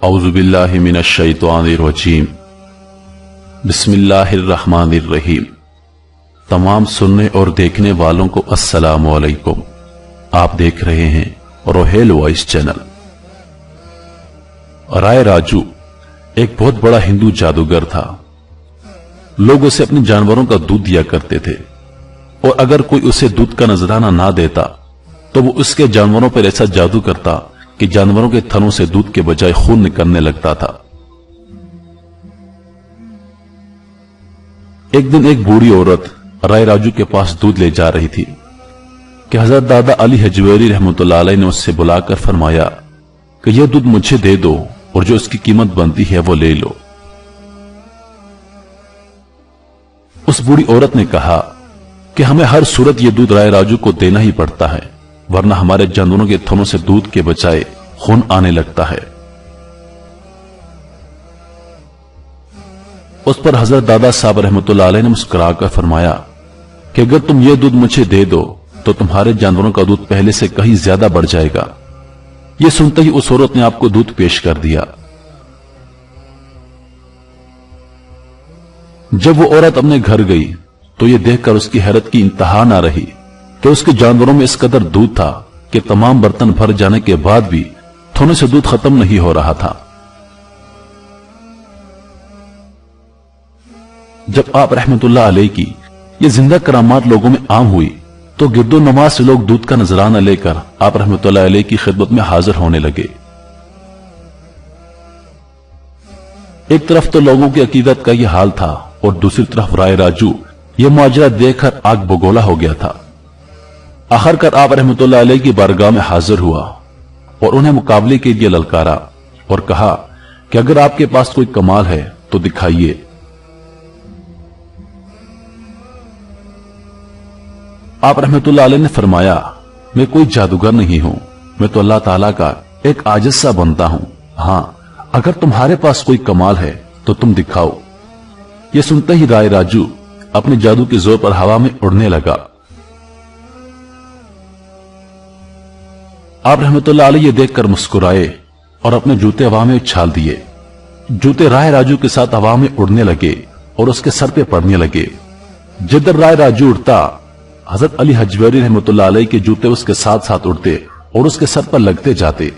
اعوذ باللہ من الشیطان الرجیم بسم اللہ الرحمن الرحیم۔ تمام سننے اور دیکھنے والوں کو السلام علیکم۔ آپ دیکھ رہے ہیں روحیل وائس چینل۔ رائے راجو ایک بہت بڑا ہندو جادوگر تھا۔ لوگ اسے اپنے جانوروں کا دودھ دیا کرتے تھے، اور اگر کوئی اسے دودھ کا نذرانہ نہ دیتا تو وہ اس کے جانوروں پر ایسا جادو کرتا کہ جانوروں کے تھنوں سے دودھ کے بجائے خون نکلنے لگتا تھا۔ ایک دن ایک بوڑھی عورت رائے راجو کے پاس دودھ لے جا رہی تھی کہ حضرت دادا علی حجویری رحمۃ اللہ علیہ نے اس سے بلا کر فرمایا کہ یہ دودھ مجھے دے دو اور جو اس کی قیمت بنتی ہے وہ لے لو۔ اس بوڑھی عورت نے کہا کہ ہمیں ہر صورت یہ دودھ رائے راجو کو دینا ہی پڑتا ہے، ورنہ ہمارے جانوروں کے تھنوں سے دودھ کے بجائے خون آنے لگتا ہے۔ اس پر حضرت دادا صاحب رحمۃ اللہ علیہ نے مسکرا کر فرمایا کہ اگر تم یہ دودھ مجھے دے دو تو تمہارے جانوروں کا دودھ پہلے سے کہیں زیادہ بڑھ جائے گا۔ یہ سنتے ہی اس عورت نے آپ کو دودھ پیش کر دیا۔ جب وہ عورت اپنے گھر گئی تو یہ دیکھ کر اس کی حیرت کی انتہا نہ رہی کہ اس کے جانوروں میں اس قدر دودھ تھا کہ تمام برتن بھر جانے کے بعد بھی تھونے سے دودھ ختم نہیں ہو رہا تھا۔ جب آپ رحمت اللہ علیہ کی یہ زندہ کرامات لوگوں میں عام ہوئی تو گرد و نواز سے لوگ دودھ کا نذرانہ لے کر آپ رحمت اللہ علیہ کی خدمت میں حاضر ہونے لگے۔ ایک طرف تو لوگوں کی عقیدت کا یہ حال تھا اور دوسری طرف رائے راجو یہ معجزہ دیکھ کر آگ بگولا ہو گیا تھا۔ آخر کر آپ رحمت اللہ علیہ کی بارگاہ میں حاضر ہوا اور انہیں مقابلے کے لیے للکارا اور کہا کہ اگر آپ کے پاس کوئی کمال ہے تو دکھائیے۔ آپ رحمت اللہ علیہ نے فرمایا میں کوئی جادوگر نہیں ہوں، میں تو اللہ تعالیٰ کا ایک عاجز سا بنتا ہوں۔ ہاں اگر تمہارے پاس کوئی کمال ہے تو تم دکھاؤ۔ یہ سنتے ہی رائے راجو اپنے جادو کے زور پر ہوا میں اڑنے لگا۔ آپ رحمت اللہ علیہ یہ دیکھ کر مسکرائے اور اپنے جوتے ہوا میں اچھال دیے۔ جوتے رائے راجو کے ساتھ ہوا میں اڑنے لگے اور اس کے سر پہ پڑنے لگے۔ جدھر رائے راجو اڑتا حضرت علی حجویری رحمت اللہ علیہ کے جوتے اس کے ساتھ ساتھ اڑتے اور اس کے سر پر لگتے جاتے۔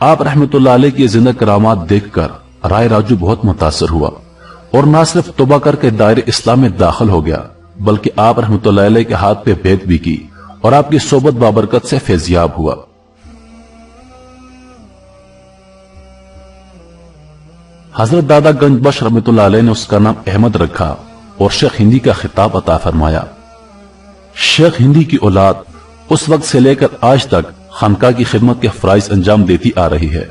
آپ رحمت اللہ علیہ کی زندہ کرامات دیکھ کر رائے راجو بہت متاثر ہوا اور نہ صرف توبہ کر کے دائرے اسلام میں داخل ہو گیا بلکہ آپ رحمت اللہ علیہ کے ہاتھ پہ بیعت بھی کی اور آپ کی صحبت بابرکت سے فیضیاب ہوا۔ حضرت دادا گنج بخش رحمت اللہ علیہ نے اس کا نام احمد رکھا اور شیخ ہندی کا خطاب عطا فرمایا۔ شیخ ہندی کی اولاد اس وقت سے لے کر آج تک خانقاہ کی خدمت کے فرائض انجام دیتی آ رہی ہے۔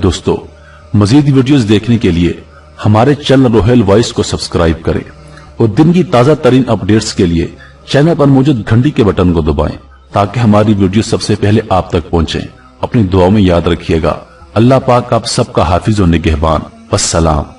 دوستو مزید ویڈیوز دیکھنے کے لیے ہمارے چینل روحیل وائس کو سبسکرائب کریں اور دن کی تازہ ترین اپڈیٹس کے لیے چینل پر موجود گھنٹی کے بٹن کو دبائیں تاکہ ہماری ویڈیو سب سے پہلے آپ تک پہنچیں۔ اپنی دعاؤں میں یاد رکھیے گا۔ اللہ پاک آپ سب کا حافظ و نگہبان۔ والسلام۔